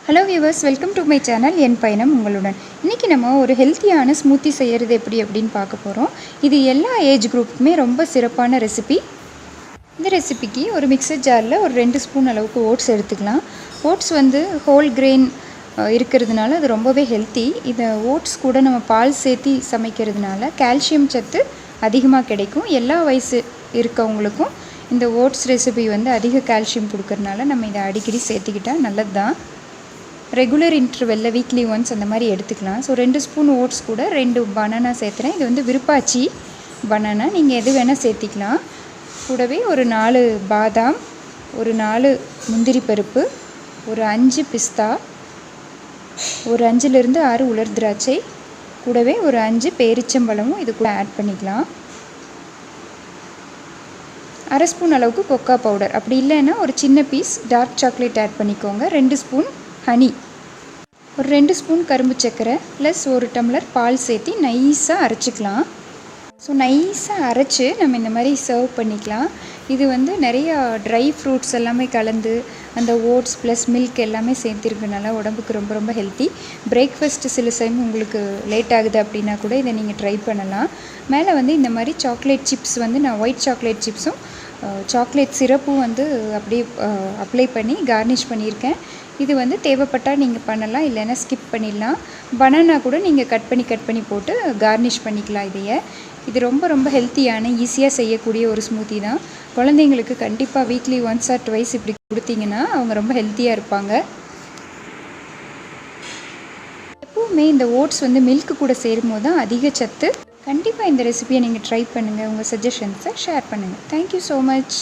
Hello viewers, welcome to my channel. என் பயணம் உங்களுடன். இன்றைக்கி நம்ம ஒரு ஹெல்த்தியான ஸ்மூத்தி செய்கிறது அப்படின்னு பார்க்க போகிறோம். இது எல்லா ஏஜ் குரூப்புக்குமே ரொம்ப சிறப்பான ரெசிபி. இந்த ரெசிபிக்கு ஒரு மிக்சர் ஜாரில் ஒரு 2 ஸ்பூன் அளவுக்கு ஓட்ஸ் எடுத்துக்கலாம். ஓட்ஸ் ஹோல் கிரெயின் இருக்கிறதுனால அது ரொம்பவே ஹெல்த்தி. இதை ஓட்ஸ் கூட நம்ம பால் சேர்த்தி சமைக்கிறதுனால கால்சியம் சத்து அதிகமாக கிடைக்கும். எல்லா வயசு இருக்கவங்களுக்கும் இந்த ஓட்ஸ் ரெசிபி அதிக கால்சியம் கொடுக்கறதுனால நம்ம இதை அடிக்கடி சேர்த்துக்கிட்டால் நல்லது தான். ரெகுலர் இன்டர்வெல்லில் வீக்லி ஒன்ஸ் அந்த மாதிரி எடுத்துக்கலாம். ஸோ 2 ஸ்பூன் ஓட்ஸ் கூட 2 பனானா சேர்த்துறேன். இது விருப்பாச்சி பனானா, நீங்கள் எது வேணால் சேர்த்திக்கலாம். கூடவே ஒரு 4 பாதாம், ஒரு 4 முந்திரி பருப்பு, ஒரு 5 பிஸ்தா, ஒரு 5லிருந்து 6 உலர் திராட்சை, கூடவே ஒரு 5 பேரிச்சம்பழமும் இது கூட ஆட் பண்ணிக்கலாம். 1/2 ஸ்பூன் அளவுக்கு கொக்கா பவுடர், அப்படி இல்லைன்னா ஒரு சின்ன பீஸ் டார்க் சாக்லேட் ஆட் பண்ணிக்கோங்க. 2 ஸ்பூன் ஹனி, ஒரு 2 ஸ்பூன் கரும்பு சர்க்கரை ப்ளஸ் 1 டம்ளர் பால் சேர்த்து நைஸாக அரைச்சிக்கலாம். ஸோ நைஸாக அரைச்சி நம்ம இந்த மாதிரி சர்வ் பண்ணிக்கலாம். இது நிறையா ட்ரை ஃப்ரூட்ஸ் எல்லாமே கலந்து அந்த ஓட்ஸ் ப்ளஸ் மில்க் எல்லாமே சேர்த்துருக்கனால உடம்புக்கு ரொம்ப ரொம்ப ஹெல்த்தி. பிரேக்ஃபாஸ்ட்டு சில டைம் உங்களுக்கு லேட் ஆகுது அப்படின்னா கூட இதை நீங்கள் ட்ரை பண்ணலாம். மேலே இந்த மாதிரி சாக்லேட் சிப்ஸ் நான் ஒயிட் சாக்லேட் சிப்ஸும் சாக்லேட் சிரப்பும் அப்படியே அப்ளை பண்ணி கார்னிஷ் பண்ணியிருக்கேன். இது தேவைப்பட்டால் நீங்கள் பண்ணலாம், இல்லைன்னா ஸ்கிப் பண்ணிடலாம். பனானா கூட நீங்கள் கட் பண்ணி போட்டு கார்னிஷ் பண்ணிக்கலாம். இது ரொம்ப ரொம்ப ஹெல்த்தியான ஈஸியாக செய்யக்கூடிய ஒரு ஸ்மூத்தி தான். குழந்தைங்களுக்கு கண்டிப்பாக வீக்லி ஒன்ஸ் ஆர் ட்வைஸ் இப்படி கொடுத்தீங்கன்னா அவங்க ரொம்ப ஹெல்த்தியாக இருப்பாங்க. எப்போவுமே இந்த ஓட்ஸ் மில்க்கு கூட சேரும்போது தான் அதிக சத்து. கண்டிப்பாக இந்த ரெசிபியை நீங்கள் ட்ரை பண்ணுங்கள். உங்கள் சஜஷன்ஸை ஷேர் பண்ணுங்கள். Thank you so much.